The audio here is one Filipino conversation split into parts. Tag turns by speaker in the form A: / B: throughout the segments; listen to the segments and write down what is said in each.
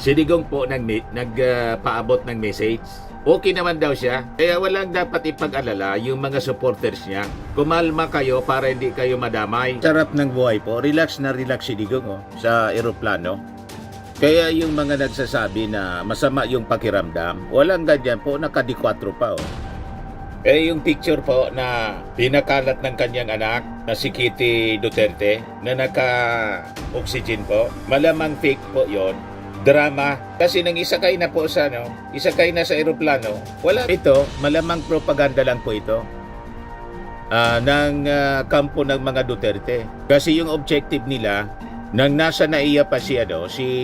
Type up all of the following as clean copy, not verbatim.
A: Si Digong po nagpaabot ng message. Okay naman daw siya. Kaya walang dapat ipag-alala yung mga supporters niya. Kumalma kayo para hindi kayo madamay. Sarap ng buhay po. Relax na relax si Digong sa eroplano. Kaya yung mga nagsasabi na masama yung pakiramdam, walang ganyan po, naka-D4 pa yung picture po na pinakalat ng kanyang anak na si Kitty Duterte na naka-oxygen po, malamang fake po yon, drama. Kasi nang isakay na po sa isakay na sa eroplano, wala ito, malamang propaganda lang po ito ng kampo ng mga Duterte. Kasi yung objective nila, nang nasa NAIA pa si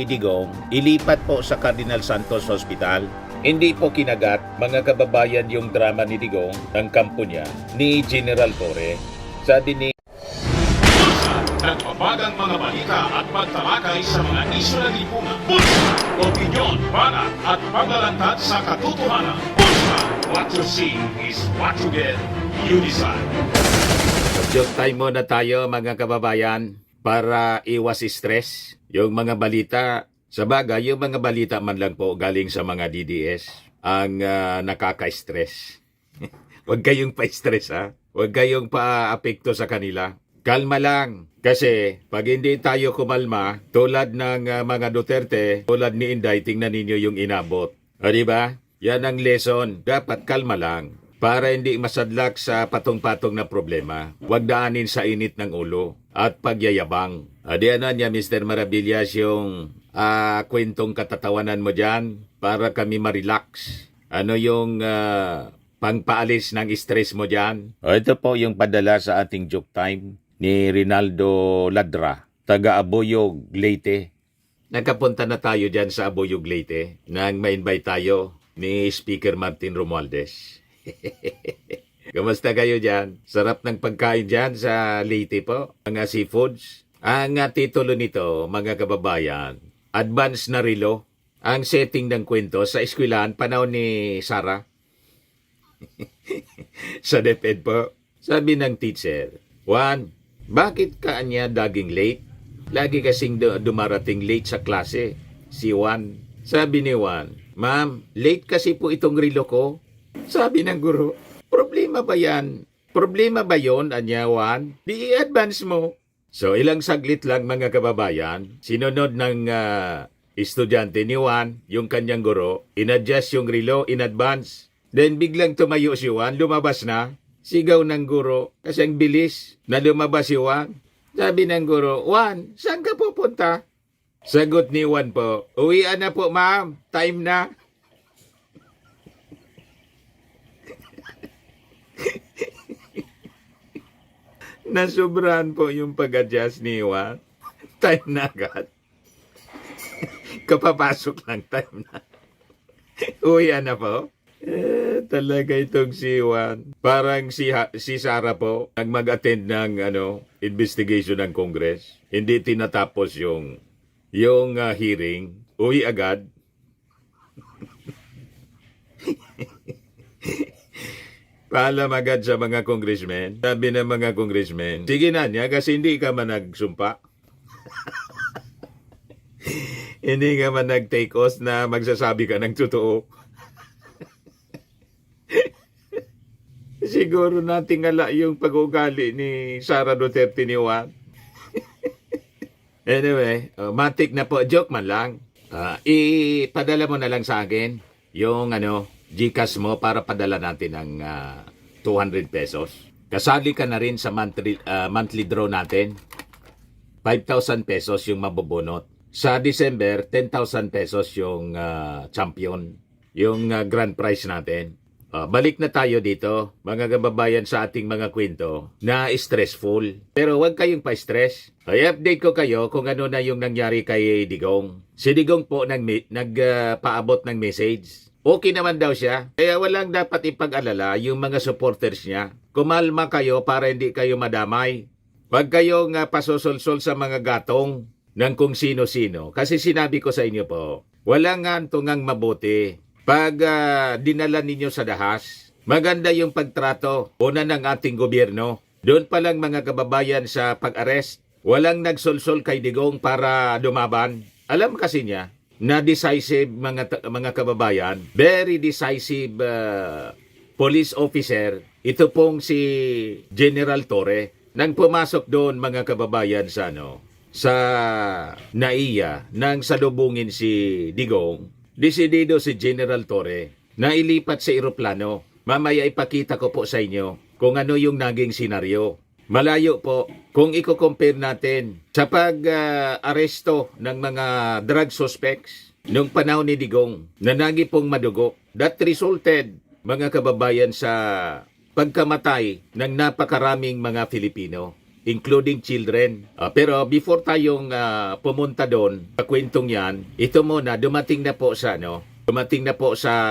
A: Digong, ilipat po sa Cardinal Santos Hospital. Hindi po kinagat, mga kababayan, yung drama ni Digong ng kampo niya ni General Torre. Sabi ni
B: nagbabagang mga balita at pagtalakay sa mga isyu ng lipunan. Bulsa, opinyon, banat at paglalantad sa katotohanan. Bulsa, what you see is what you get. You decide.
A: Joke time muna tayo mga kababayan para iwas stress. Yung mga balita, sa bagay, yung mga balita man lang po galing sa mga DDS ang nakaka-stress. Huwag kayong pa-stress Huwag kayong pa-apekto sa kanila. Kalma lang. Kasi pag hindi tayo kumalma, tulad ng mga Duterte, tulad ni Inday, tingnan ninyo yung inabot. Diba? Yan ang lesson. Dapat kalma lang para hindi masadlak sa patong-patong na problema. Huwag daanin sa init ng ulo at pagyayabang. Ano niya, Mr. Maravillas, yung kwentong katatawanan mo dyan para kami ma-relax. Ano yung pangpaalis ng stress mo dyan? Ito po yung padala sa ating joke time ni Rinaldo Ladra, taga Aboyog, Leyte. Nagkapunta na tayo dyan sa Aboyog, Leyte nang ma-invite tayo ni Speaker Martin Romualdez. Kamusta kayo dyan? Sarap ng pagkain dyan sa Leyte po, mga seafoods. Ang titulo nito, mga kababayan, Advance na Relo. Ang setting ng kwento sa eskwelahan panahon ni Sarah. Sa DepEd po. Sabi ng teacher, Juan, bakit ka anya daging late? Lagi kasing dumarating late sa klase. Si Juan. Sabi ni Juan, Ma'am, late kasi po itong relo ko. Sabi ng guro, problema ba yan? Problema ba yon, anya Juan? Di i-advance mo. So ilang saglit lang mga kababayan, sinunod ng estudyante ni Juan, yung kanyang guro, in-adjust yung relo in advance. Then biglang tumayo si Juan, lumabas na. Sigaw ng guro, kasi ang bilis na lumabas si Juan. Sabi ng guro, Juan, saan ka pupunta? Sagot ni Juan po, uwian na po ma'am, time na. Nasobrahan po yung pag-adjust ni Juan. Time na agad. Kapapasok lang, time na. Uwian na po. Talaga itong si Juan. Parang si Sarah po, ang mag-attend ng investigation ng Congress. Hindi tinatapos yung hearing. Uwi agad. Paalam agad sa mga congressmen. Sabi ng mga congressmen, sige na niya kasi hindi ka man nagsumpa. Hindi ka man nag-take oath na magsasabi ka ng totoo. Siguro natingala yung pag-ugali ni Sara Duterte ni Juan. Anyway, matik na po. Joke man lang. Ipadala mo na lang sa akin yung GCash mo para padala natin ng 200 pesos. Kasali ka na rin sa monthly draw natin. 5,000 pesos yung mabubunot. Sa December, 10,000 pesos yung champion. Yung grand prize natin. Balik na tayo dito, mga kababayan, sa ating mga kwento na stressful. Pero huwag kayong pa-stress. I-update ko kayo kung ano na yung nangyari kay Digong. Si Digong po nagpaabot ng message. Okay naman daw siya. Kaya walang dapat ipag-alala yung mga supporters niya. Kumalma kayo para hindi kayo madamay. Huwag kayong pasosolsol sa mga gatong ng kung sino-sino. Kasi sinabi ko sa inyo po, walang tungang mabuti. Pag dinala ninyo sa dahas, maganda yung pagtrato. Una ng ating gobyerno. Doon pa lang mga kababayan sa pag-arrest, walang nagsolsol kay Digong para lumaban. Alam kasi niya, na decisive mga kababayan, very decisive police officer, ito pong si General Torre. Nang pumasok doon mga kababayan sa NAIA nang salubungin si Digong, desidido si General Torre na ilipat sa eroplano. Mamaya ipakita ko po sa inyo kung ano yung naging senaryo. Malayo po kung i-compare natin sa pag-aresto ng mga drug suspects nung panahon ni Digong na nagi pong madugo. That resulted, mga kababayan, sa pagkamatay ng napakaraming mga Filipino, including children. Pero before tayong pumunta doon sa kwentong yan, ito muna, dumating na po sa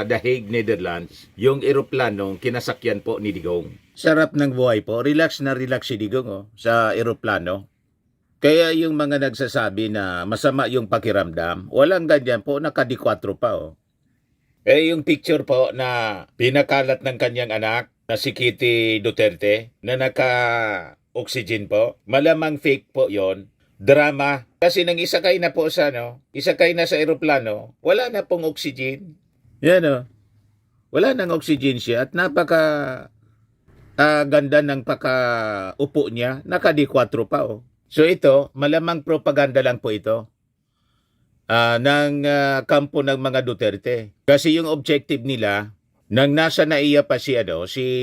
A: The Hague, Netherlands, yung eroplanong kinasakyan po ni Digong. Sarap ng buhay po. Relax na relax si Digong sa eroplano. Kaya yung mga nagsasabi na masama yung pakiramdam, walang ganyan po, naka-D4 pa. Yung picture po na pinakalat ng kanyang anak na si Kitty Duterte na naka-oxygen po, malamang fake po yon, drama. Kasi nang isakay na po isakay na sa eroplano, wala na pong oxygen. Yan wala nang oxygen siya at napaka ganda ng pakaupo niya, naka-D4 pa. So ito, malamang propaganda lang po ito ng kampo ng mga Duterte. Kasi yung objective nila, nang nasa NAIA pa si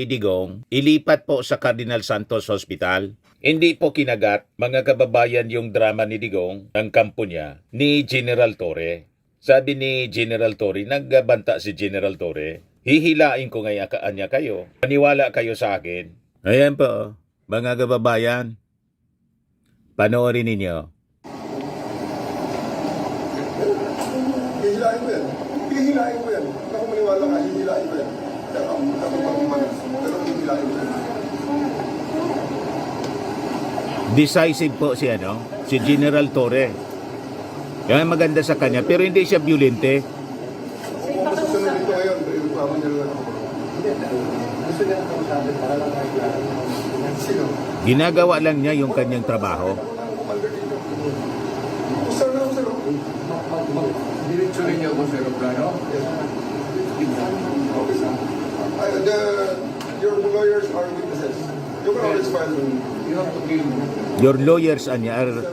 A: Digong, ilipat po sa Cardinal Santos Hospital. Hindi po kinagat, mga kababayan, yung drama ni Digong, ng kampo niya, ni General Torre. Sabi ni General Torre, nagbanta si General Torre, hihilain ko ngayon niya kayo. Maniwala kayo sa akin. Ayan po, mga kababayan. Panoorin ninyo.
C: Hihilain ko yan. Hihilain ko yan. Ako maniwala ka, hihilain ko yan. Pero hihilain ko yan.
A: Decisive po si General Torre. Yan maganda sa kanya, pero hindi siya violente.
C: Kung masusunod ito ngayon, ilupaman niya lang ako. Gusto niya ang kausapin para lang sino?
A: Ginagawa lang niya yung kanyang trabaho.
C: Sir.
D: Diretso rin niyo ako sa aeroplano?
C: Your lawyers are witnesses. You can always file them.
D: You have to kill me.
A: Your lawyers are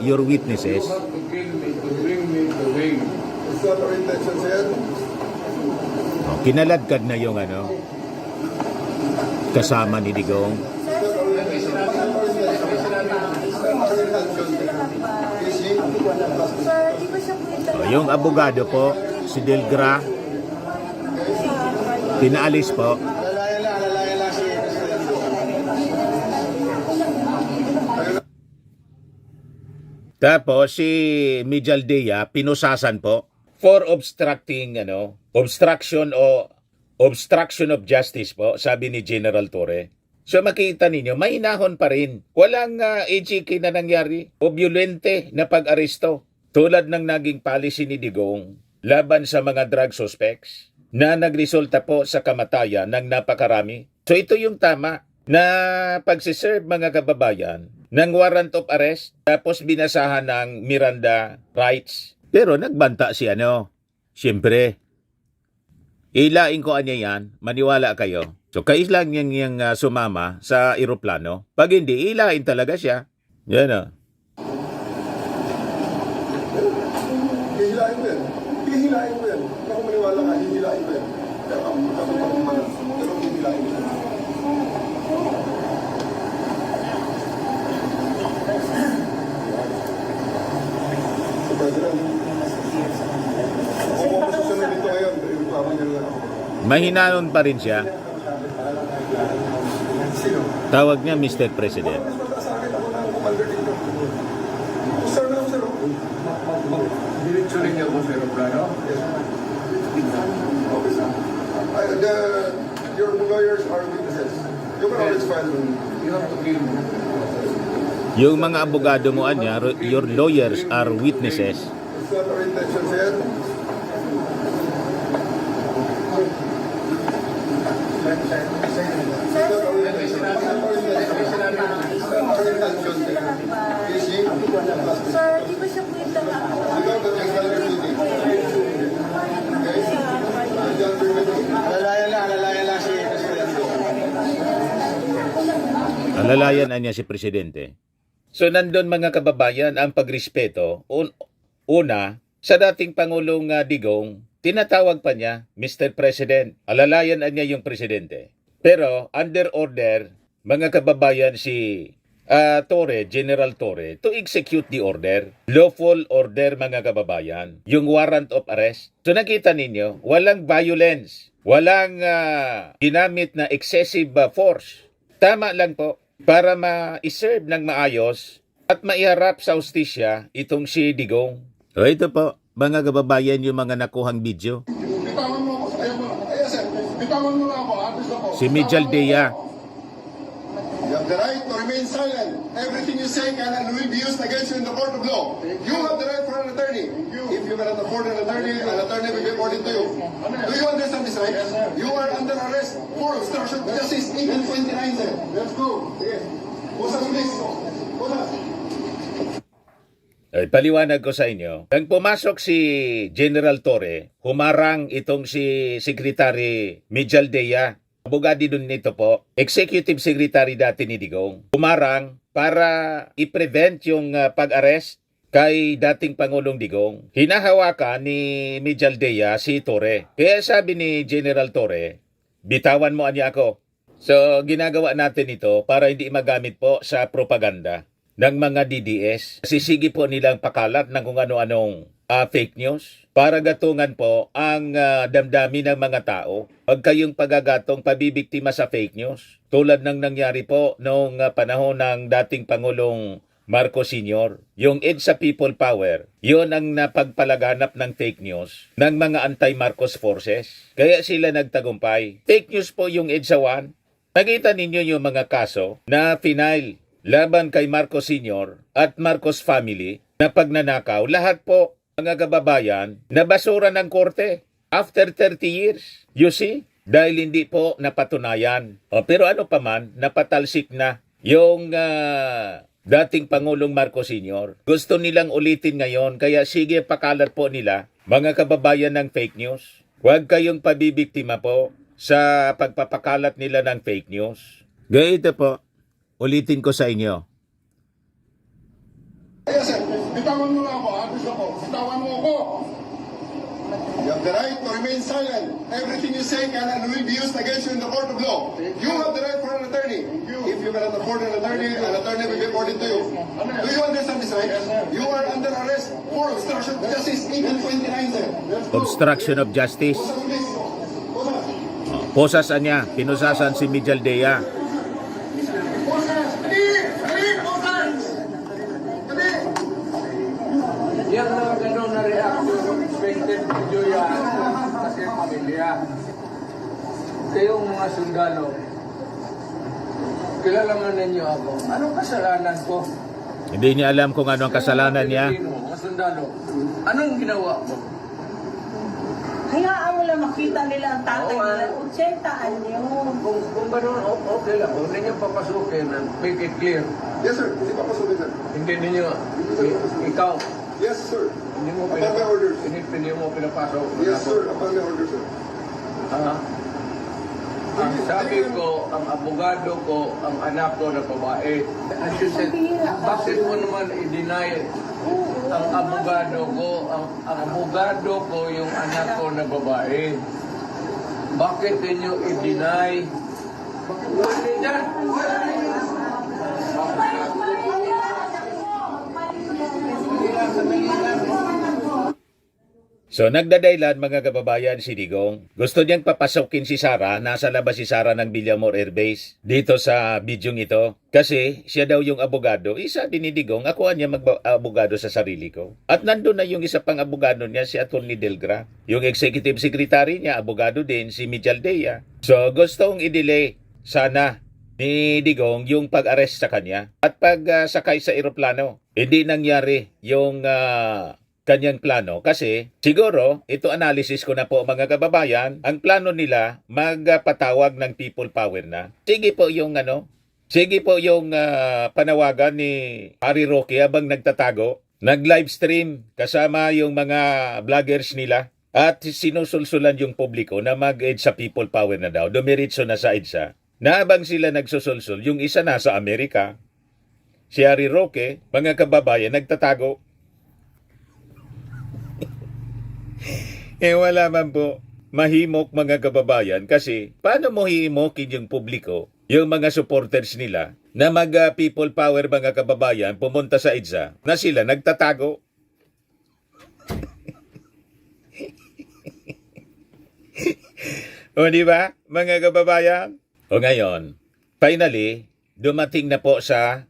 A: your witnesses.
D: You have to kill me to bring me to ring.
C: Is that our intention, sir?
A: Kinaladkad na yung kasama ni Digong. Yung abogado po, si Delgra, pinaalis po. Tapos si Mijaldea, pinusasan po for obstruction of justice po, sabi ni General Torre. So makita ninyo, may hinahon pa rin. Walang EJK na nangyari o violente na pag-aresto tulad ng naging policy ni Digong laban sa mga drug suspects na nagresulta po sa kamatayan ng napakarami. So ito yung tama na pagsiserve, mga kababayan, ng warrant of arrest tapos binasahan ng Miranda rights. Pero nagbanta si siyempre, ilain ko yan, maniwala kayo. So kailan niyang sumama sa eroplano? Pag hindi, ilain talaga siya. Yan
C: Hihilain ko yan. Hihilain ko yan. Ako maniwala ka, hihilain ko yan. Pero hihilain ko yan. Kung masusunod ito ngayon, ilupaman niya lang ako.
A: Mahinanon pa rin siya.
C: Sino?
A: Tawag niya Mr. President.
C: Mas mataas sa akin ako ng commander dito. Sir.
D: Diretso rin niyo ako sa aeroplano?
C: Okay, sir. Your lawyers are witnesses. You can always file them.
D: You have to kill me.
A: Yung mga abogado mo your lawyers are witnesses.
C: Is that our intention, sir?
E: Sir, di ba siya pwede na
A: Alalayan niya si Presidente. So nandun mga kababayan ang pagrespeto. Una, sa dating Pangulong Digong, tinatawag pa niya Mr. President. Alalayan niya yung Presidente. Pero under order, mga kababayan si Torre, General Torre, to execute the order. Lawful order mga kababayan. Yung warrant of arrest. So nakita ninyo, walang violence. Walang ginamit na excessive force. Tama lang po para ma-serve ng maayos at maiharap sa hustisya itong si Digong. O ito po, mga kababayan, yung mga nakuhang video.
C: Bitawan mo ako. Ayaw mo. Ayaw, sir. Bitawan mo na ako. Artist ako.
A: Si Mijal Dea.
C: You have the right to remain silent. Everything you say can and will be used against you in the court of law. You have the right for an attorney. If you cannot afford an attorney will be according to you. Do you understand this, right? You are under arrest for obstruction of justice. 829, sir. Let's go. Sige. Pusas, please. Pusas.
A: Ay, paliwanag ko sa inyo. Nang pumasok si General Torre, humarang itong si Secretary Mijal Dea. Abogado dun nito po, Executive Secretary dati ni Digong. Humarang para i-prevent yung pag-arrest kay dating Pangulong Digong. Hinahawakan ni Mijal Dea si Torre. Kaya sabi ni General Torre, bitawan mo niya ako. So ginagawa natin ito para hindi magamit po sa propaganda ng mga DDS. Sisigi po nilang pakalat ng kung ano-anong fake news para gatungan po ang damdamin ng mga tao. Huwag kayong pagagatong pabibiktima sa fake news. Tulad ng nangyari po noong panahon ng dating Pangulong Marcos Sr. Yung EDSA People Power, yun ang napagpalaganap ng fake news ng mga anti-Marcos forces. Kaya sila nagtagumpay. Fake news po yung EDSA 1. Nakita ninyo yung mga kaso na final laban kay Marcos Sr. at Marcos family na pagnanakaw. Lahat po, mga kababayan, nabasura ng korte after 30 years. You see? Dahil hindi po napatunayan. Pero ano pa man, napatalsik na yung dating Pangulong Marcos Sr. Gusto nilang ulitin ngayon, kaya sige pakalat po nila, mga kababayan ng fake news. Huwag kayong pabibiktima po sa pagpapakalat nila ng fake news. Ganito po, ulitin ko sa inyo.
C: Yes, sir. Bitawan mo na ako. Artist ako. Bitawan mo ako. You have the right to remain silent. Everything you say can and will be used against you in the court of law. You have the right for an attorney. If you cannot afford an attorney will be according to you. Do you understand this, right? You are under arrest for obstruction of justice. 829, sir.
A: Obstruction of justice.
C: Pusas, please. Pusas.
A: Posasan niya, pinusasan si Mijal Dea.
D: Yan na gano'n na reaction expected video yan kasi pamilya. Kayong mga sundalo, kilala man ninyo ako. Anong kasalanan ko?
A: Hindi niya alam kung ano ang kasalanan niya.
D: Mga sundalo, anong ginawa ko?
E: Hayaan mo lang makita nila ang tatay nila. 80 anyo.
D: Kung gano'n, okay lang. Huwag ninyo papasukin and make it clear.
C: Yes, sir. Hindi pa pasukin, sir.
D: Hindi ninyo, ikaw,
C: Yes, sir.
D: hindi mo
C: Upon my orders.
D: hindi mo pinapasok.
C: Yes, sir. Upon my orders, sir.
D: Ang sabi ko, ang abogado ko, ang anak ko na babae. As you said, bakit mo naman i-deny ang abogado ko, ang abogado ko yung anak ko na babae? Bakit ninyo i-deny? Wala dyan.
A: So nagdadailan mga kababayan si Digong. Gusto niyang papasokin si Sara, nasa labas si Sara ng Villamor Air Base dito sa bidyong ito. Kasi siya daw yung abogado. Isa din ni Digong, ako niya mag-abogado sa sarili ko. At nandun na yung isa pang abogado niya, si Atty. Delgra. Yung executive secretary niya, abogado din, si Mijal Dea. So gustong i-delay sana ni Digong yung pag-arrest sa kanya. At pag sakay sa eroplano, hindi nangyari yung kanyang plano kasi siguro, ito analysis ko na po mga kababayan, ang plano nila magpatawag ng people power na. Sige po yung panawagan ni Harry Roque habang nagtatago, nag-livestream kasama yung mga vloggers nila at sinusulsulan yung publiko na mag-EDSA people power na daw, dumiritso na sa EDSA. Naabang sila nagsusulsul, yung isa nasa Amerika, si Harry Roque, mga kababayan, nagtatago. Wala man po mahimok mga kababayan kasi paano mo hihimokin yung publiko, yung mga supporters nila, na mag-people power mga kababayan pumunta sa EDSA na sila nagtatago. O di ba, mga kababayan? O ngayon, finally, dumating na po sa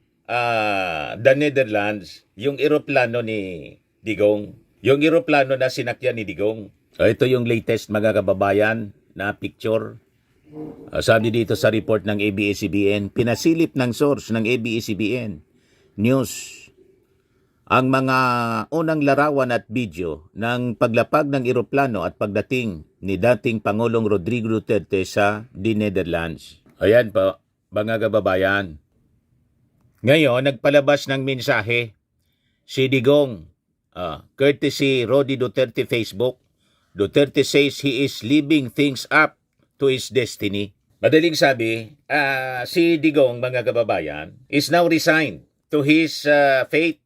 A: the Netherlands yung eroplano ni Digong. Yung eroplano na sinakyan ni Digong. O, ito yung latest mga kababayan na picture. Sabi dito sa report ng ABS-CBN, pinasilip ng source ng ABS-CBN News ang mga unang larawan at video ng paglapag ng eroplano at pagdating ni dating Pangulong Rodrigo Duterte sa The Netherlands. Ayan po, mga kababayan. Ngayon, nagpalabas ng mensahe si Digong, courtesy Rodi Duterte Facebook. Duterte says he is leaving things up to his destiny. Madaling sabi, si Digong, mga kababayan, is now resigned to his fate,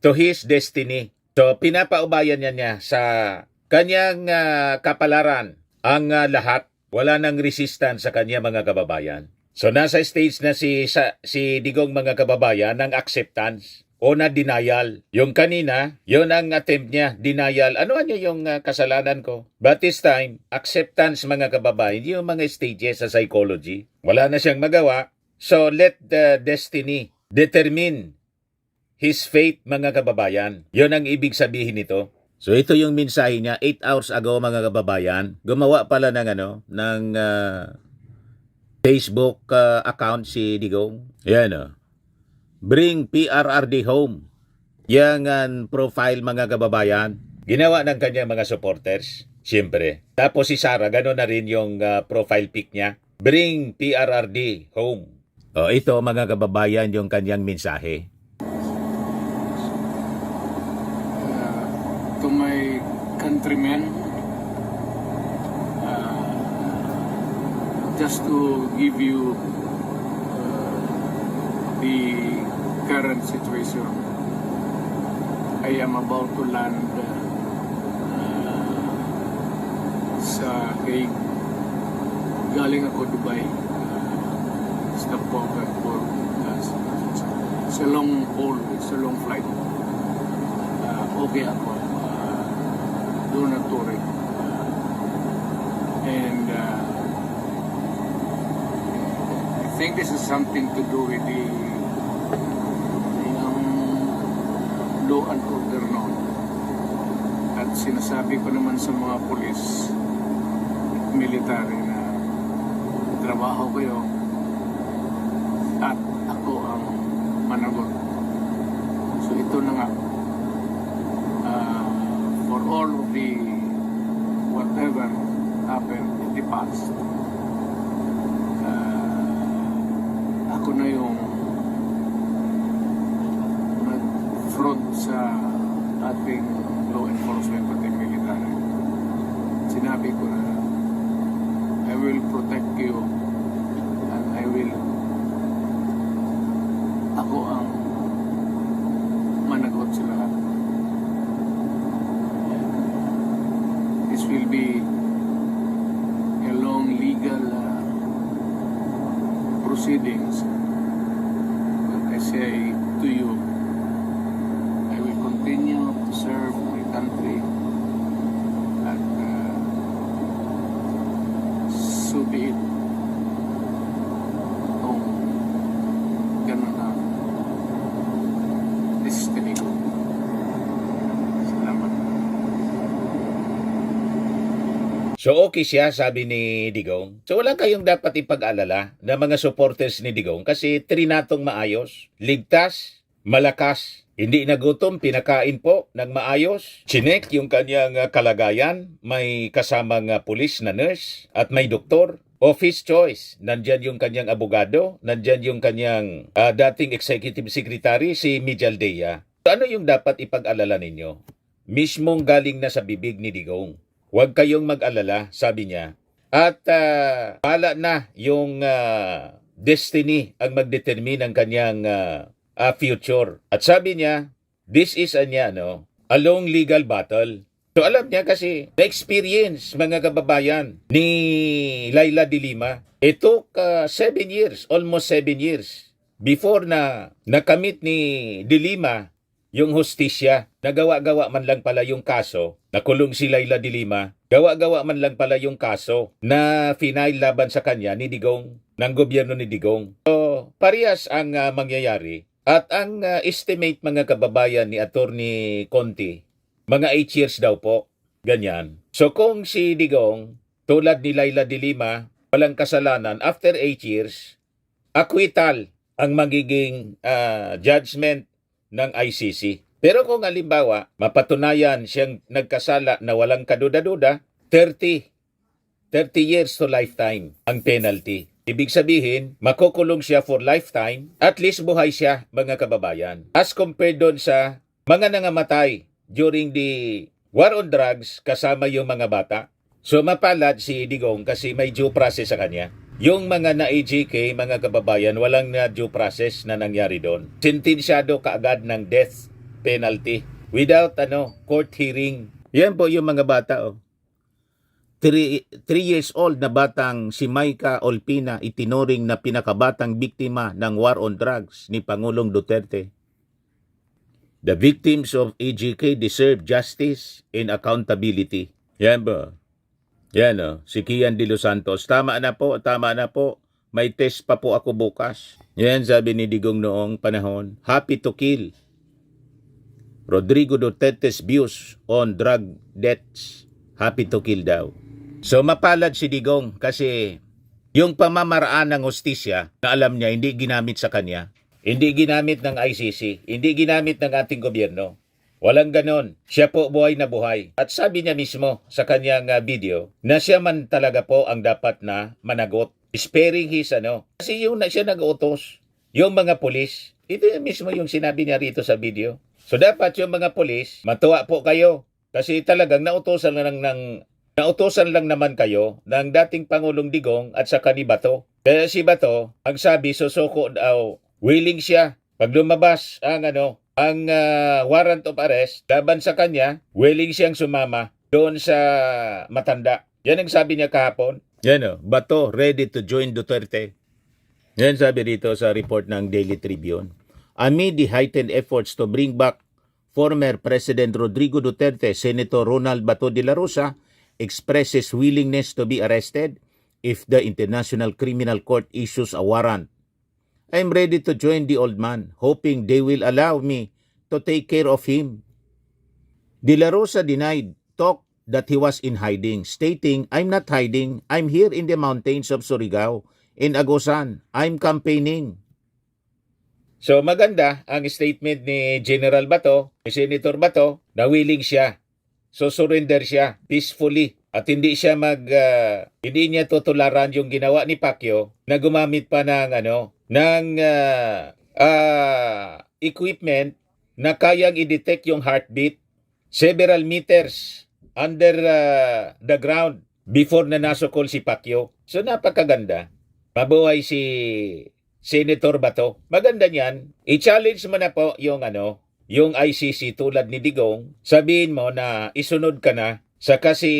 A: to his destiny. So, pinapaubayan niya sa kanyang kapalaran ang lahat. Wala nang resistance sa kanya, mga kababayan. So, nasa stage na si Digong, mga kababayan, ng acceptance o na denial. Yung kanina, yun ang attempt niya, denial. Ano yung kasalanan ko? But this time, acceptance, mga kababayan, yung mga stages sa psychology. Wala na siyang magawa. So, let the destiny determine his fate, mga kababayan. Yun ang ibig sabihin nito. So, ito yung mensahe niya 8 hours ago, mga kababayan. Gumawa pala ng Facebook account si Digong. Yan Bring PRRD home. Yang profile, mga kababayan. Ginawa ng kanyang mga supporters. Siyempre. Tapos si Sara, gano'n na rin yung profile pic niya. Bring PRRD home. O, ito, mga kababayan, yung kanyang mensahe.
F: To my countrymen, just to give you the current situation, I am about to land sa Hague. Galing ako Dubai, stop over for it's a long haul, it's a long flight. Okay ako. Doon ang touring. And I think this is something to do with the law and order noon. At sinasabi ko naman sa mga polis at military na trabaho kayo at ako ang managot. So ito na nga. For all of the whatever happened in the past, ako na yung nag-front sa ating law enforcement pati military. Sinabi ko na I will protect you and ako ang managot sa lahat. This will be a long legal proceedings. But I say to you, I will continue to serve my country and so be it. Kung ganun na destiny ko. Salamat.
A: So okay siya, sabi ni Digong. So wala kayong dapat ipag-alala na mga supporters ni Digong kasi trinatong maayos, ligtas, malakas, hindi nagutom, pinakain po ng maayos. Chinek yung kanyang kalagayan, may kasamang pulis na nurse at may doktor. Office choice, nandyan yung kanyang abogado, nandyan yung kanyang dating executive secretary, si Mijaldea. Ano yung dapat ipag-alala ninyo? Mismong galing na sa bibig ni Digong. Huwag kayong mag-alala, sabi niya. At bahala na yung destiny ang magdetermine ng kanyang future. At sabi niya, this is a long legal battle. So alam niya kasi na-experience mga kababayan ni Laila de Lima. It took 7 years, almost 7 years before na nakamit ni de Lima yung hustisya. Nagawa-gawa man lang pala yung kaso, nakulong si Laila de Lima, gawa-gawa man lang pala yung kaso na final laban sa kanya ni Digong, ng gobyerno ni Digong. So parehas ang mangyayari. At ang estimate mga kababayan ni Attorney Conti, mga 8 years daw po. Ganyan. So kung si Digong, tulad ni Laila de Lima, walang kasalanan, after 8 years, acquittal ang magiging judgment ng ICC. Pero kung halimbawa, mapatunayan siyang nagkasala na walang kaduda-duda, 30 years to lifetime ang penalty. Ibig sabihin, makukulong siya for lifetime, at least buhay siya, mga kababayan. As compared doon sa mga nangamatay during the war on drugs kasama yung mga bata. So mapalad si Digong kasi may due process sa kanya. Yung mga na-AJK, mga kababayan, walang due process na nangyari doon. Sentensyado kaagad ng death penalty without court hearing. Yan po yung mga bata. 3 years old na batang si Maika Olpina itinuring na pinakabatang biktima ng war on drugs ni Pangulong Duterte. The victims of AJK deserve justice and accountability. Yan ba? Yan si Kian de los Santos. Tama na po. May test pa po ako bukas. Yan sabi ni Digong noong panahon. Happy to kill. Rodrigo Duterte's views on drug deaths. Happy to kill daw. So mapalad si Digong kasi yung pamamaraan ng hustisya na alam niya hindi ginamit sa kanya. Hindi ginamit ng ICC, hindi ginamit ng ating gobyerno. Walang ganon. Siya po buhay na buhay. At sabi niya mismo sa kanyang video na siya man talaga po ang dapat na managot. Sparing his Kasi yung siya nag-utos, yung mga pulis, ito mismo yung sinabi niya rito sa video. So dapat yung mga pulis, matuwa po kayo. Kasi talagang nautosan lang naman kayo ng dating Pangulong Digong at saka ni Bato. Kaya si Bato, ang sabi, susuko daw, willing siya. Pag lumabas ang warrant of arrest laban sa kanya, willing siyang sumama doon sa matanda. Yan ang sabi niya kahapon. Yan Bato ready to join Duterte. Yan sabi dito sa report ng Daily Tribune. Amid the heightened efforts to bring back former President Rodrigo Duterte, Senator Ronald Bato de la Rosa expresses willingness to be arrested if the International Criminal Court issues a warrant. I'm ready to join the old man, hoping they will allow me to take care of him. De la Rosa denied talk that he was in hiding, stating, I'm not hiding, I'm here in the mountains of Surigao, in Agusan, I'm campaigning. So maganda ang statement ni General Bato, ni Senator Bato, na willing siya. So surrender siya peacefully at hindi siya hindi niya tutularan yung ginawa ni Pacquiao na gumamit pa ng equipment na kayang i-detect yung heartbeat several meters under the ground before na nasukol si Pacquiao. So napakaganda. Mabuhay si Senator Bato. Maganda niyan. I-challenge mo na po yung ICC tulad ni Digong. Sabihin mo na isunod ka na sa si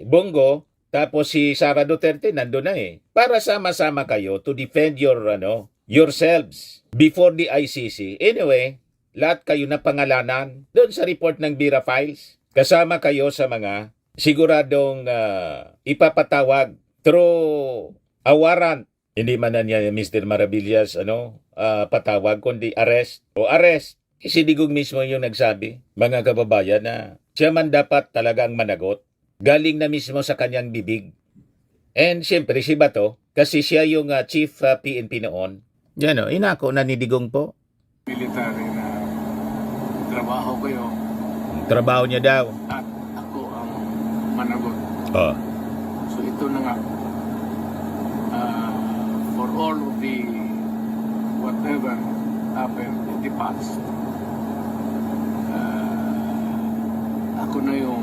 A: Bongo tapos si Sara Duterte nandun na para sama-sama kayo to defend yourselves before the ICC. Anyway, lahat kayo na pangalanan doon sa report ng Bira Files. Kasama kayo sa mga siguradong ipapatawag through a warrant. Hindi man na niya Mr. Maravillas patawag kundi arrest. Si Digong mismo yung nagsabi, mga kababayan, na siya man dapat talagang managot. Galing na mismo sa kanyang bibig. And siyempre si Bato, kasi siya yung chief PNP noon. Yan inako na ni Digong po.
F: Military na trabaho ko yun.
A: Trabaho niya daw.
F: At ako ang managot. So ito na nga. For all of the whatever happened in the past, ako na yung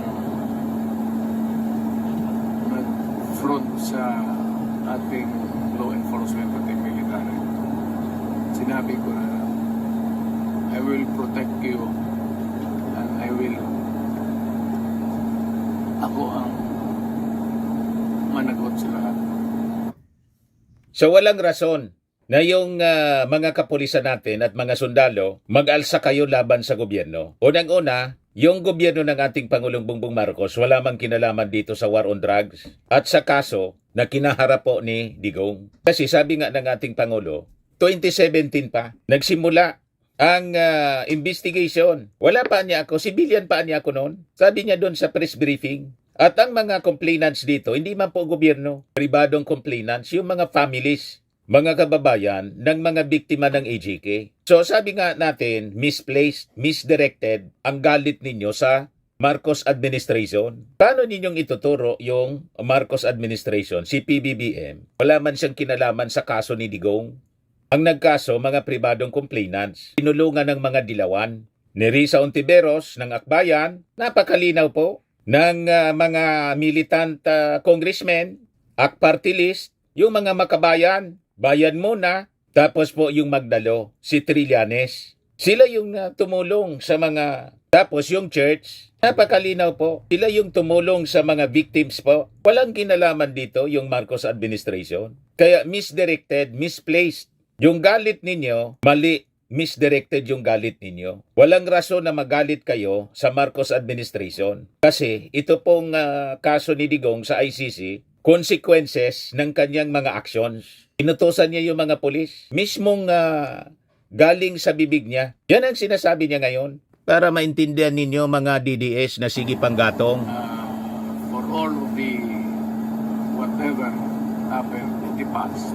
F: front sa ating law enforcement at military. Sinabi ko na I will protect you and ako ang managot sa lahat.
A: So walang rason na yung mga kapulisan natin at mga sundalo mag-alsa kayo laban sa gobyerno. Unang-una, yung gobyerno ng ating Pangulong Bongbong Marcos wala mang kinalaman dito sa war on drugs at sa kaso na kinaharap po ni Digong. Kasi sabi nga ng ating Pangulo, 2017 pa, nagsimula ang investigation. Wala pa niya ako, civilian pa niya ako noon. Sabi niya doon sa press briefing. At ang mga complainants dito, hindi man po gobyerno, pribadong complainants, yung mga families, mga kababayan ng mga biktima ng AJK. So sabi nga natin, misplaced, misdirected ang galit ninyo sa Marcos administration. Paano ninyong ituturo yung Marcos administration, si PBBM? Wala man siyang kinalaman sa kaso ni Digong. Ang nagkaso, mga pribadong complainants, tinulungan ng mga dilawan. Ni Risa Ontiveros ng Akbayan, napakalinaw po ng mga militant congressmen, party list, yung mga makabayan, bayan muna, tapos po yung Magdalo, si Trillanes. Sila yung tumulong sa mga, tapos yung church, napakalinaw po, sila yung tumulong sa mga victims po. Walang kinalaman dito yung Marcos administration. Kaya misdirected, misplaced. Yung galit ninyo, mali, misdirected yung galit ninyo. Walang rason na magalit kayo sa Marcos administration. Kasi ito pong kaso ni Digong sa ICC, consequences ng kanyang mga actions. Inutusan niya yung mga pulis. Mismong galing sa bibig niya. Yan ang sinasabi niya ngayon. Para maintindihan ninyo mga DDS na sige panggatong.
F: For all of the whatever happened in the past,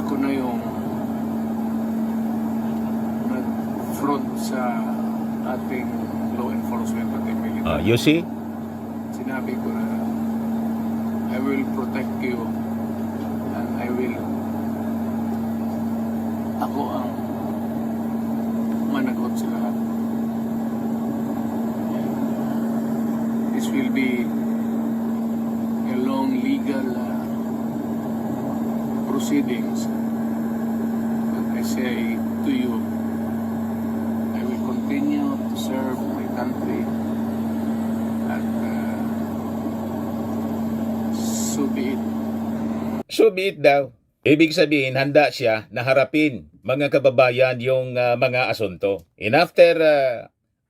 F: ako na yung nag-front sa ating law enforcement at military.
A: You see?
F: Sinabi ko na I will protect you and ako ang managot sa lahat. This will be a long legal proceedings. But I say to you, I will continue to serve my country at so be it.
A: So be it daw. Ibig sabihin, handa siya na harapin mga kababayan yung mga asunto. And after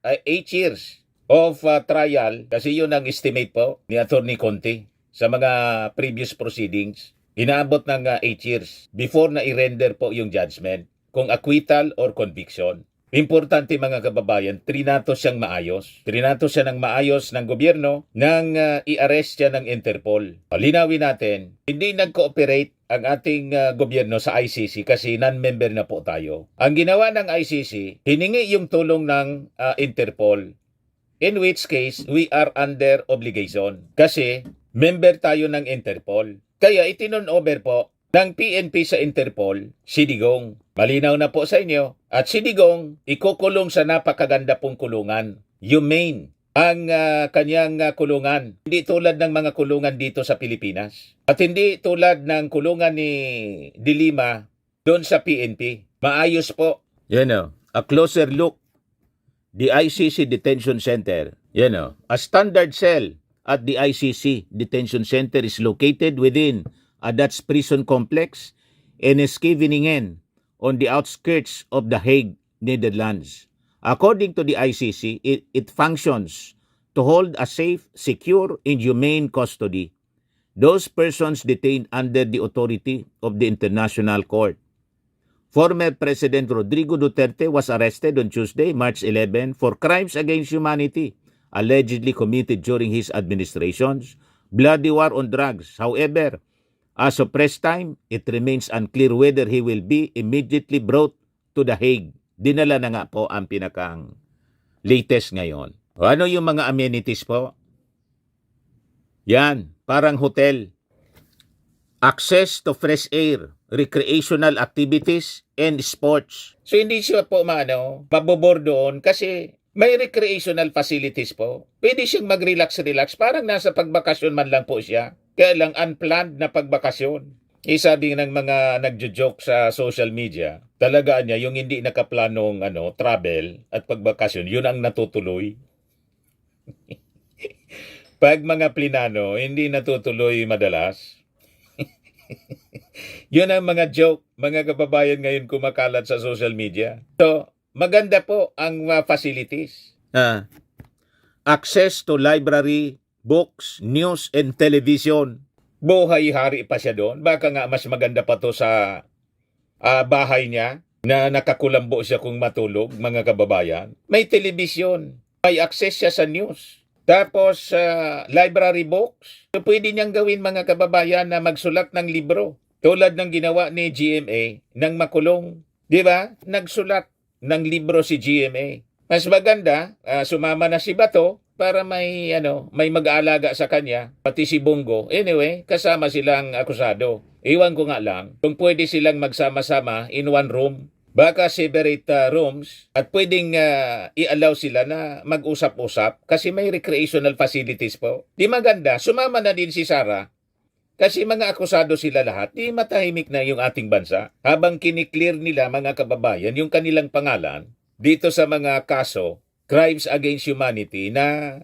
A: 8 years of trial, kasi yun ang estimate po ni Atty. Conte sa mga previous proceedings, inaabot ng 8 years before na i-render po yung judgment kung acquittal or conviction. Importante mga kababayan, trinato siyang maayos. Trinato siya ng maayos ng gobyerno nang i-arrest siya ng Interpol. Linawin natin, hindi nag-cooperate ang ating gobyerno sa ICC kasi non-member na po tayo. Ang ginawa ng ICC, hiningi yung tulong ng Interpol. In which case, we are under obligation kasi member tayo ng Interpol. Kaya itinon-over po ng PNP sa Interpol si Digong. Malinaw na po sa inyo. At si Digong, ikukulong sa napakaganda pong kulungan. Humane ang kanyang kulungan. Hindi tulad ng mga kulungan dito sa Pilipinas. At hindi tulad ng kulungan ni Dilima doon sa PNP. Maayos po. A closer look. The ICC Detention Center. A standard cell at the ICC Detention Center is located within a Dutch prison complex in Scheveningen on the outskirts of The Hague, Netherlands. According to the ICC, it functions to hold a safe, secure, and humane custody those persons detained under the authority of the International Court. Former President Rodrigo Duterte was arrested on Tuesday, March 11, for crimes against humanity allegedly committed during his administration's bloody war on drugs. However, as of press time, it remains unclear whether he will be immediately brought to The Hague. Dinala na nga po ang pinakang latest ngayon. Ano yung mga amenities po? Yan, parang hotel. Access to fresh air, recreational activities, and sports. So hindi siya po mabobor doon kasi May recreational facilities po. Pwede siyang mag-relax-relax. Parang nasa pagbakasyon man lang po siya. Kaya lang unplanned na pagbakasyon. Sabi ng mga nagjo-joke sa social media, talagaan niya yung hindi nakaplanong travel at pagbakasyon, yun ang natutuloy. Pag mga plinano, hindi natutuloy madalas. Yun ang mga joke, mga kababayan ngayon kumakalat sa social media. So, maganda po ang facilities. Access to library, books, news, and television. Buhay-hari pa siya doon. Baka nga mas maganda pa to sa bahay niya na nakakulambo siya kung matulog, mga kababayan. May television. May access siya sa news. Tapos, library books. So, pwede niyang gawin, mga kababayan, na magsulat ng libro. Tulad ng ginawa ni GMA nang makulong. Di ba? Nagsulat ng libro si GMA. Mas maganda, sumama na si Bato para may mag-aalaga sa kanya, pati si Bongo. Anyway, kasama silang akusado. Iwan ko nga lang kung pwede silang magsama-sama in one room. Baka separate rooms at pwedeng i-allow sila na mag-usap-usap kasi may recreational facilities po. Di maganda, sumama na din si Sara. Kasi mga akusado sila lahat, di matahimik na yung ating bansa. Habang kiniklear nila, mga kababayan, yung kanilang pangalan dito sa mga kaso, crimes against humanity na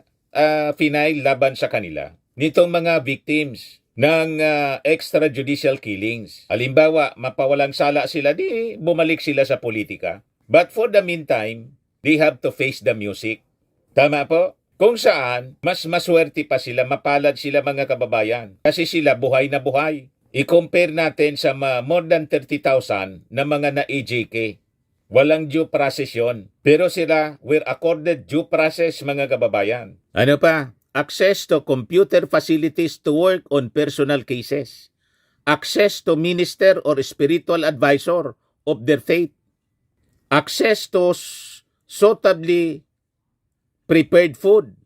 A: final laban sa kanila. Nitong mga victims ng extrajudicial killings. Halimbawa, mapawalang sala sila, di bumalik sila sa politika. But for the meantime, they have to face the music. Tama po? Kung saan, mas maswerte pa sila, mapalad sila, mga kababayan. Kasi sila buhay na buhay. I-compare natin sa more than 30,000 na mga na-EJK. Walang due process yun. Pero sila were accorded due process, mga kababayan. Ano pa? Access to computer facilities to work on personal cases. Access to minister or spiritual advisor of their faith. Access to suitably prepared food.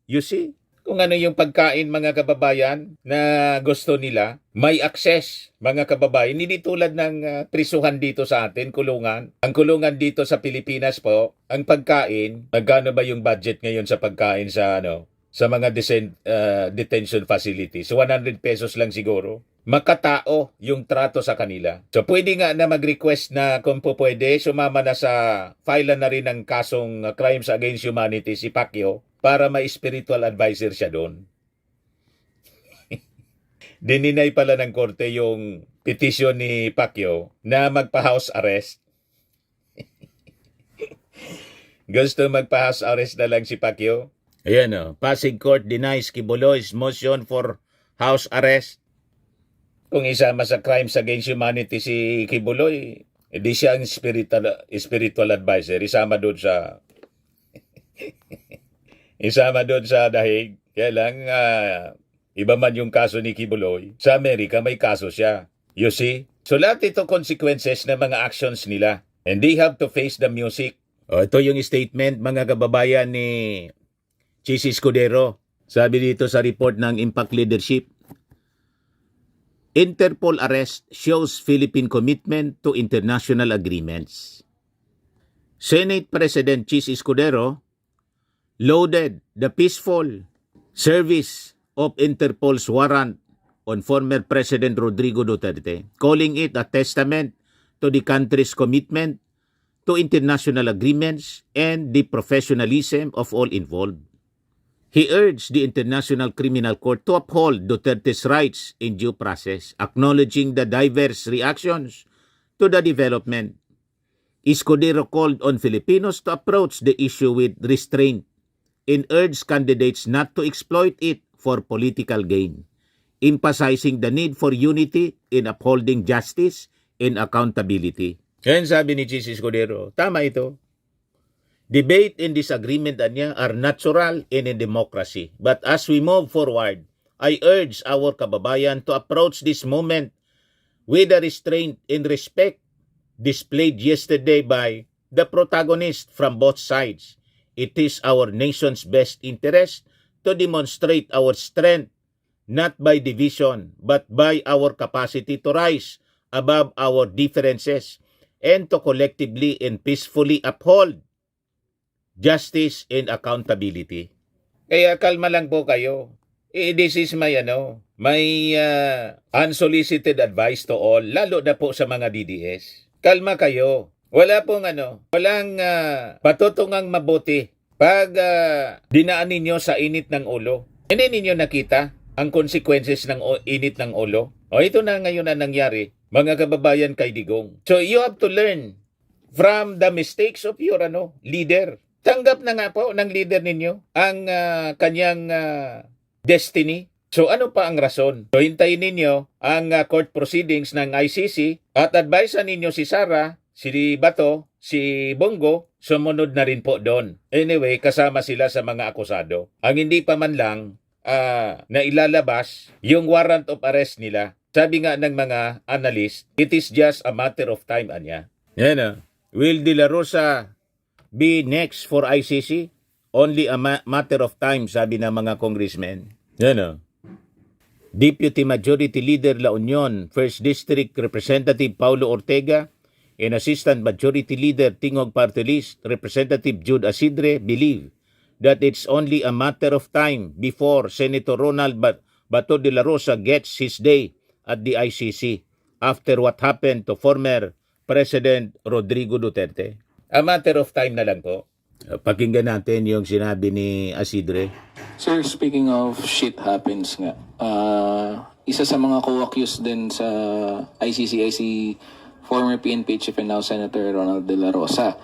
A: You see? Kung ano yung pagkain, mga kababayan, na gusto nila, may access, mga kababayan. Hindi tulad ng prisuhan dito sa atin, kulungan. Ang kulungan dito sa Pilipinas po, ang pagkain, magkano ba yung budget ngayon sa pagkain sa mga detention facilities? 100 pesos lang siguro. Makatao yung trato sa kanila. So pwede nga na mag-request na kung po pwede, sumama na sa file na rin ng kasong crimes against humanity si Pacquiao para may spiritual advisor siya doon. Dininay pala ng korte yung petisyon ni Pacquiao na magpa-house arrest. Gusto magpa-house arrest na lang si Pacquiao. Ayan Pasig Court denies Kibuloy's motion for house arrest. Kung isama sa crimes against humanity si Kibuloy, hindi siya ang spiritual advisor. Isama doon sa dahig. Kaya lang, iba man yung kaso ni Kibuloy. Sa Amerika, may kaso siya. You see? So lahat ito consequences ng mga actions nila. And they have to face the music. Ito yung statement, mga kababayan, ni Chis Escudero. Sabi dito sa report ng Impact Leadership, Interpol arrest shows Philippine commitment to international agreements. Senate President Chis Escudero lauded the peaceful service of Interpol's warrant on former President Rodrigo Duterte, calling it a testament to the country's commitment to international agreements and the professionalism of all involved. He urged the International Criminal Court to uphold Duterte's rights in due process, acknowledging the diverse reactions to the development. Escudero called on Filipinos to approach the issue with restraint and urged candidates not to exploit it for political gain, emphasizing the need for unity in upholding justice and accountability. Yan sabi ni Chis Escudero, tama ito. Debate and disagreement niya are natural in a democracy. But as we move forward, I urge our kababayan to approach this moment with the restraint and respect displayed yesterday by the protagonists from both sides. It is our nation's best interest to demonstrate our strength, not by division, but by our capacity to rise above our differences and to collectively and peacefully uphold justice and accountability. Kaya kalma lang po kayo. This is my unsolicited advice to all, lalo na po sa mga DDS. Kalma kayo. Wala pong walang patutungang mabuti pag dinaan ninyo sa init ng ulo. Hindi ninyo nakita ang consequences ng init ng ulo. O ito na ngayon ang nangyari, mga kababayan kay Digong. So you have to learn from the mistakes of your leader. Tanggap na nga po ng leader ninyo ang kanyang destiny. So ano pa ang rason? So hintayin ninyo ang court proceedings ng ICC at advisean ninyo si Sara, si Bato, si Bongo, sumunod na rin po doon. Anyway, kasama sila sa mga akusado. Ang hindi pa man lang na ilalabas yung warrant of arrest nila. Sabi nga ng mga analyst, it is just a matter of time, anya. Yan Will De La Rosa be next for ICC? Only a matter of time, sabi ng mga congressmen. Yan Deputy Majority Leader La Union, 1st District Representative Paulo Ortega, and Assistant Majority Leader Tingog Party List, Representative Jude Asidre, believe that it's only a matter of time before Senator Ronald Bato de la Rosa gets his day at the ICC after what happened to former President Rodrigo Duterte. A matter of time na lang po. Pakinggan natin yung sinabi ni Asidre.
G: Sir, speaking of shit happens nga, isa sa mga co-accused din sa ICC ay si former PNP Chief and now Senator Ronald De La Rosa.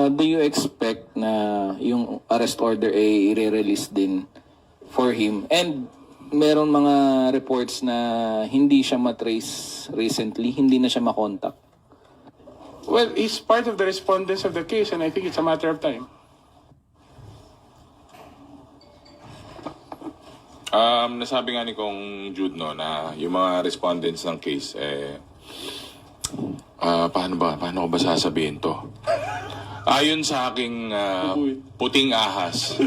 G: Do you expect na yung arrest order ay i-release din for him? And meron mga reports na hindi siya matrace recently, hindi na siya makontak.
F: Well, he's part of the respondents of the case and I think it's a matter of time.
H: Nasabi nga ni Kong Jude na yung mga respondents ng case paano ko ba sasabihin to? Ayon sa aking puting ahas.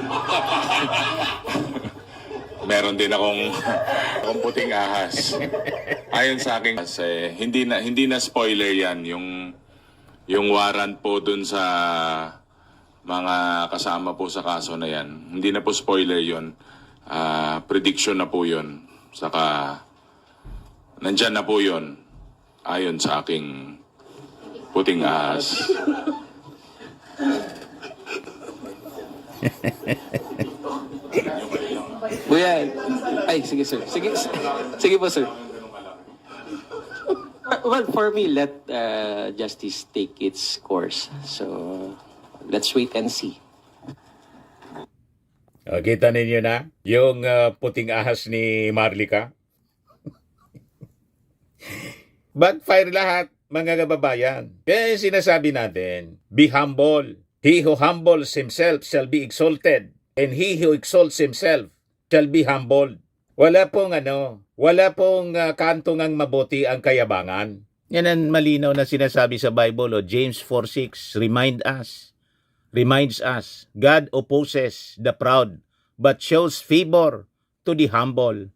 H: Meron din akong puting ahas. Ayon sa aking hindi na spoiler 'yan yung warrant po dun sa mga kasama po sa kaso na 'yan. Hindi na po spoiler 'yon. Prediction na po 'yon. Saka nandyan na po 'yon ayon sa aking puting ahas.
G: Kuya, ay, sige sir. Sige po sir.
I: Well, for me, let justice take its course. So, let's wait and see.
A: Kita ninyo na yung puting ahas ni Marlica. Backfire lahat, mga kababayan. Kaya sinasabi natin, be humble. He who humbles himself shall be exalted, and he who exalts himself shall be humbled. Wala pong kantungang mabuti ang kayabangan. Yan ang malinaw na sinasabi sa Bible, James 4:6 reminds us, God opposes the proud, but shows favor to the humble.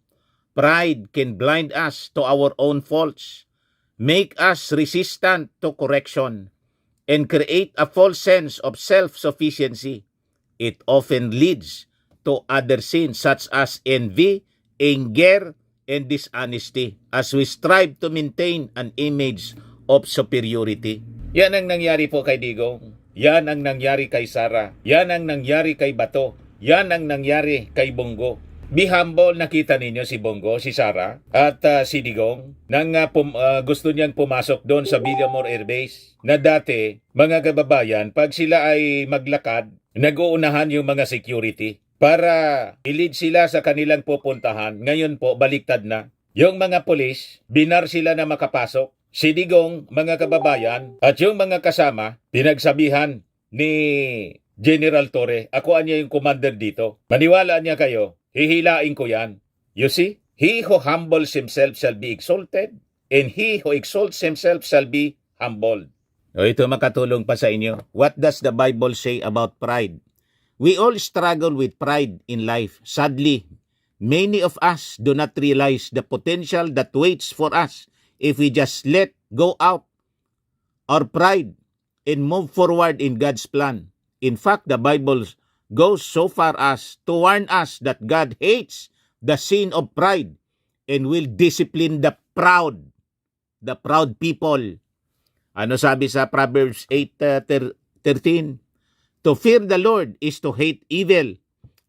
A: Pride can blind us to our own faults, make us resistant to correction, and create a false sense of self-sufficiency. It often leads to other sins such as envy, anger, and dishonesty as we strive to maintain an image of superiority. Yan ang nangyari po kay Digong. Yan ang nangyari kay Sara. Yan ang nangyari kay Bato. Yan ang nangyari kay Bongo. Be humble, nakita ninyo si Bongo, si Sara, at si Digong nang gusto niyang pumasok doon sa Villamor Air Base na dati, mga kababayan, pag sila ay maglakad, nag-uunahan yung mga security para i-lead sila sa kanilang pupuntahan. Ngayon po, baliktad na. Yung mga polis, binar sila na makapasok. Si Digong, mga kababayan, at yung mga kasama, pinagsabihan ni General Torre, ako niya yung commander dito. Maniwala niya kayo, hihilain ko yan. You see, he who humbles himself shall be exalted, and he who exalts himself shall be humbled. O ito makatulong pa sa inyo. What does the Bible say about pride? We all struggle with pride in life. Sadly, many of us do not realize the potential that waits for us if we just let go out our pride and move forward in God's plan. In fact, the Bible goes so far as to warn us that God hates the sin of pride and will discipline the proud people. Ano sabi sa Proverbs 8:13? To fear the Lord is to hate evil.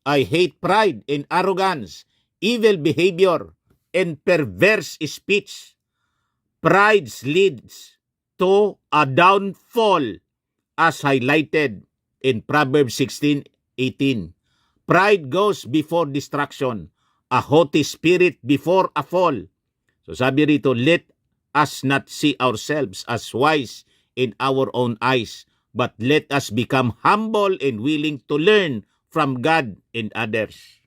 A: I hate pride and arrogance, evil behavior, and perverse speech. Pride leads to a downfall as highlighted in Proverbs 16:18. Pride goes before destruction, a haughty spirit before a fall. So sabi rito, let us not see ourselves as wise in our own eyes, but let us become humble and willing to learn from God and others.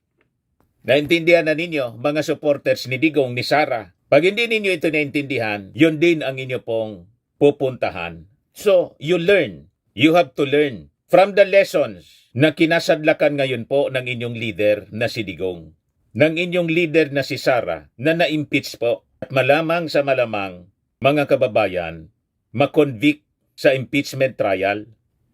A: Naintindihan na ninyo, mga supporters ni Digong, ni Sara. Pag hindi ninyo ito naintindihan, yun din ang inyo pong pupuntahan. So, you learn. You have to learn from the lessons na kinasadlakan ngayon po ng inyong leader na si Digong. Ng inyong leader na si Sara na na-impeach po. At malamang sa malamang, mga kababayan, makonvict sa impeachment trial.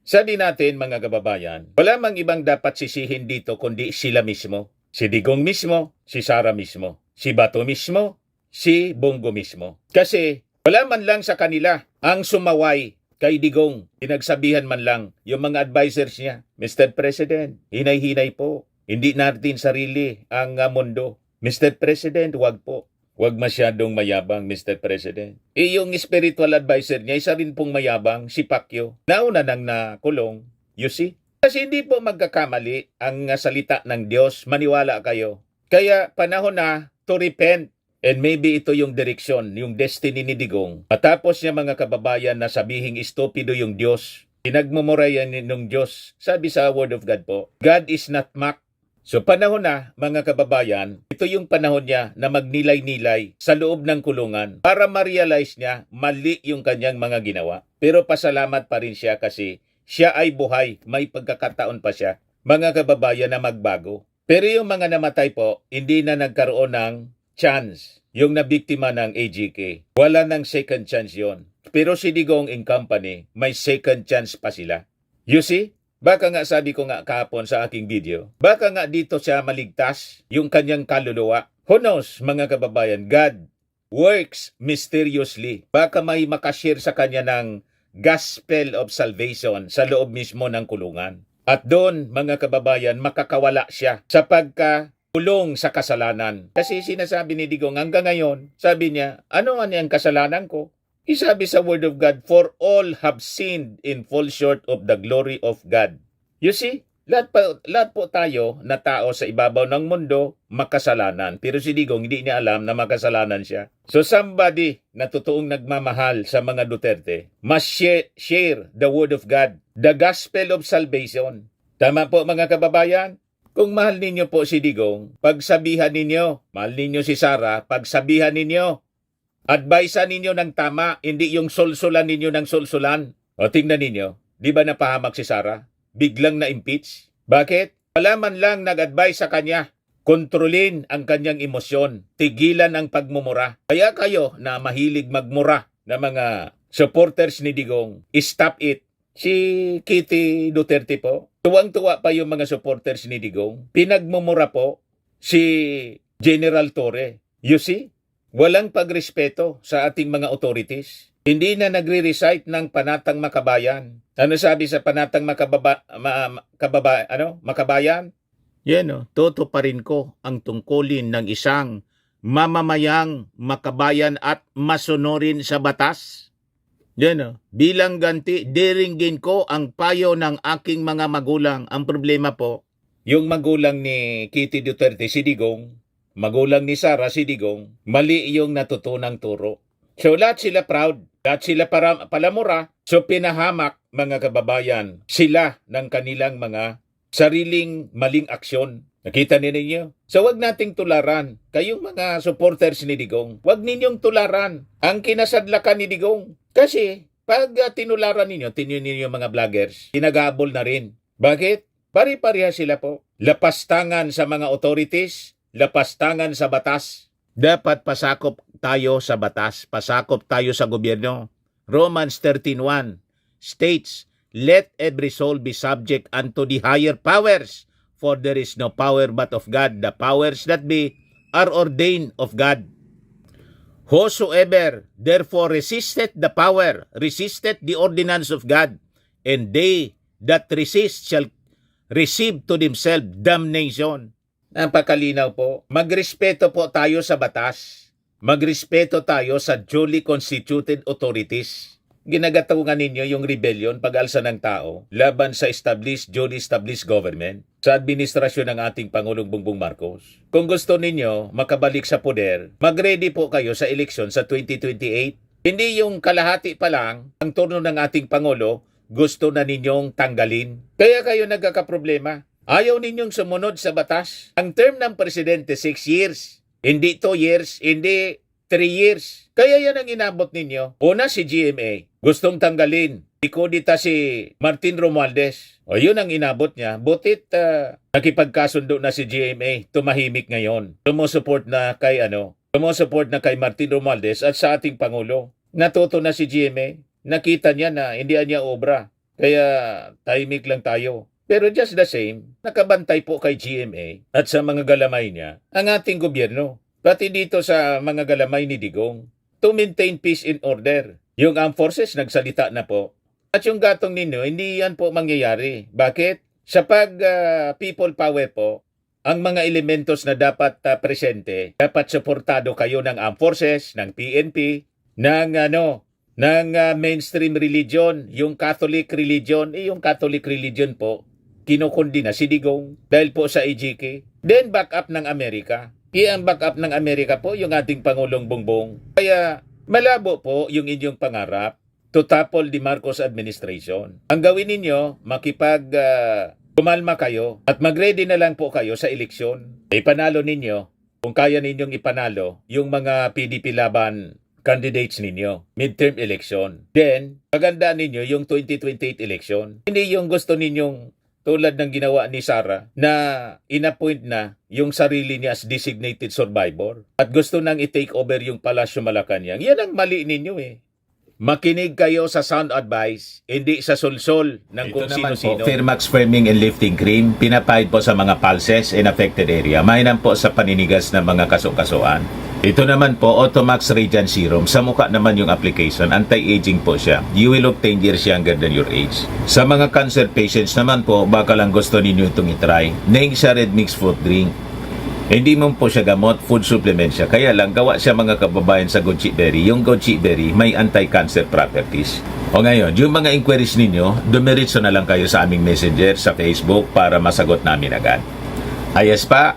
A: Sabi natin, mga kababayan, wala mang ibang dapat sisihin dito kundi sila mismo. Si Digong mismo, si Sara mismo, si Bato mismo, si Bongo mismo. Kasi wala man lang sa kanila ang sumaway kay Digong. Pinagsabihan man lang yung mga advisors niya, Mr. President, hinay-hinay po. Hindi natin sarili ang mundo. Mr. President, wag po. Huwag masyadong mayabang, Mr. President. Yung spiritual advisor niya, isa rin pong mayabang, si Pacquiao. Nauna nang nakulong, you see? Kasi hindi po magkakamali ang salita ng Diyos, maniwala kayo. Kaya panahon na to repent. And maybe ito yung direksyon, yung destiny ni Digong. Matapos niya, mga kababayan, na sabihing estupido yung Diyos, pinagmumurayan ng Diyos. Sabi sa Word of God po, God is not mocked. So panahon na, mga kababayan, ito yung panahon niya na magnilay-nilay sa loob ng kulungan para ma-realize niya mali yung kanyang mga ginawa. Pero pasalamat pa rin siya kasi siya ay buhay, may pagkakataon pa siya, mga kababayan, na magbago. Pero yung mga namatay po, hindi na nagkaroon ng chance. Yung nabiktima ng AGK, wala ng second chance yon. Pero si Digong and Company, may second chance pa sila. You see? Baka nga sabi ko nga kahapon sa aking video, baka nga dito siya maligtas yung kanyang kaluluwa. Who knows, mga kababayan, God works mysteriously. Baka may makashare sa kanya ng gospel of salvation sa loob mismo ng kulungan. At doon, mga kababayan, makakawala siya sa pagkakulong sa kasalanan. Kasi sinasabi ni Digong hanggang ngayon, sabi niya, ano ang kasalanan ko? Isabi sa Word of God, for all have sinned and fall short of the glory of God. You see, lahat po tayo na tao sa ibabaw ng mundo, makasalanan. Pero si Digong, hindi niya alam na makasalanan siya. So somebody na totoong nagmamahal sa mga Duterte must share the Word of God, the gospel of salvation. Tama po, mga kababayan? Kung mahal ninyo po si Digong, pagsabihan ninyo. Mahal ninyo si Sara, pagsabihan ninyo. Advisean ninyo ng tama, hindi yung solsulan ninyo ng solsulan. O tingnan ninyo, di ba napahamak si Sara? Biglang na-impeach. Bakit? Wala man lang nag-advise sa kanya. Kontrolin ang kanyang emosyon. Tigilan ang pagmumura. Kaya kayo na mahilig magmura na mga supporters ni Digong, stop it. Si Kitty Duterte po, tuwang-tuwa pa yung mga supporters ni Digong. Pinagmumura po si General Torre. You see? Walang pagrespeto sa ating mga authorities. Hindi na nagre-recite ng Panatang Makabayan. Ano sabi sa Panatang Makabayan? Yan toto pa rin ko ang tungkulin ng isang mamamayang makabayan at masunurin sa batas. Yan bilang ganti, diringgin ko ang payo ng aking mga magulang. Ang problema po, yung magulang ni Kitty Duterte, si Digong, magulang ni Sara, si Digong, mali yung natutunang turo. So lahat sila proud, lahat sila palamura. So pinahamak, mga kababayan, sila ng kanilang mga sariling maling aksyon. Nakita ninyo? So wag nating tularan. Kayong mga supporters ni Digong, wag ninyong tularan ang kinasadlakan ni Digong. Kasi pag tinularan ninyo, mga vloggers, tinagabol na rin. Bakit? Pari-pareha sila po. Lapastangan sa mga authorities, lapastangan sa batas. Dapat pasakop tayo sa batas, pasakop tayo sa gobyerno. Romans 13:1 states, let every soul be subject unto the higher powers, for there is no power but of God. The powers that be are ordained of God. Whosoever therefore resisteth the power, resisteth the ordinance of God, and they that resist shall receive to themselves damnation. Napakalinaw po. Magrespeto po tayo sa batas. Magrespeto tayo sa duly constituted authorities. Ginagatungan ninyo yung rebellion, pag-alsa ng tao, laban sa duly established government, sa administrasyon ng ating Pangulong Bongbong Marcos. Kung gusto ninyo makabalik sa poder, mag-ready po kayo sa eleksyon sa 2028. Hindi yung kalahati pa lang, ang turno ng ating Pangulo, gusto na ninyong tanggalin. Kaya kayo nagkakaproblema. Ayaw ninyong sumunod sa batas. Ang term ng presidente, 6 years. Hindi 2 years, hindi 3 years. Kaya yan ang inabot ninyo. Una si GMA, gustong tanggalin. Ikodita si Martin Romualdez. O yun ang inabot niya. Butit nakipagkasundo na si GMA. Tumahimik ngayon. Sumusuport na kay Martin Romualdez at sa ating Pangulo. Natuto na si GMA. Nakita niya na hindi niya obra. Kaya tahimik lang tayo. Pero just the same, nakabantay po kay GMA at sa mga galamay niya ang ating gobyerno. Pati dito sa mga galamay ni Digong, to maintain peace and order. Yung armed forces nagsalita na po. At yung gatong ninyo, hindi yan po mangyayari. Bakit? Sa people power po, ang mga elementos na dapat presente, dapat suportado kayo ng armed forces, ng PNP, ng mainstream religion, yung Catholic religion. Yung Catholic religion po, kinukundi na si Digong dahil po sa EJK. Then back up ng Amerika. Ang backup ng Amerika po, yung ating Pangulong Bongbong. Kaya malabo po yung inyong pangarap to topple the Marcos administration. Ang gawin ninyo, kumalma kayo at mag-ready na lang po kayo sa eleksyon. Ipanalo ninyo, kung kaya ninyong ipanalo, yung mga PDP laban candidates ninyo, midterm election. Then, pagandaan ninyo yung 2028 election. Hindi yung gusto ninyong tulad ng ginawa ni Sara na inappoint na yung sarili niya as designated survivor at gusto nang i-take over yung Palasyo Malacanang. Yan ang mali ninyo eh. Makinig kayo sa sound advice, hindi sa sulsol ng kung sino-sino. Firmax Firming and Lifting Cream, pinapahid po sa mga pulses in affected area. Mainam po sa paninigas ng mga kaso-kasuan. Ito naman po, Automax Radiant Serum. Sa mukha naman yung application, anti-aging po siya. You will look 10 years younger than your age. Sa mga cancer patients naman po, baka lang gusto ninyo itong itry. Neng siya Red Mix Fruit Drink. Hindi mo po siya gamot, food supplement siya. Kaya lang, gawa siya mga kababayan sa goji berry. Yung goji berry, may anti-cancer properties. O ngayon, yung mga inquiries ninyo, dumiritso na lang kayo sa aming messenger sa Facebook para masagot namin agad. Ayos pa?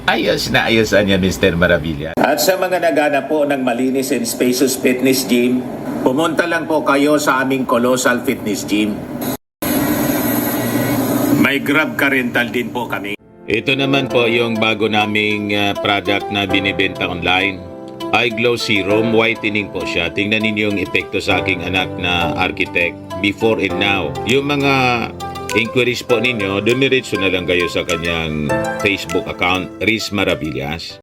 A: Ayos na ayos niya, Mr. Maravilla. At sa mga nagana po ng malinis and spacious fitness gym, pumunta lang po kayo sa aming Colossal Fitness Gym. May Grab ka rental din po kami. Ito naman po yung bago naming product na binibenta online. Eye Glow Serum, whitening po siya. Tingnan ninyo yung epekto sa aking anak na architect before and now. Yung mga inquiries po ninyo, dumiretso na lang kayo sa kanyang Facebook account, Riz Maravillas.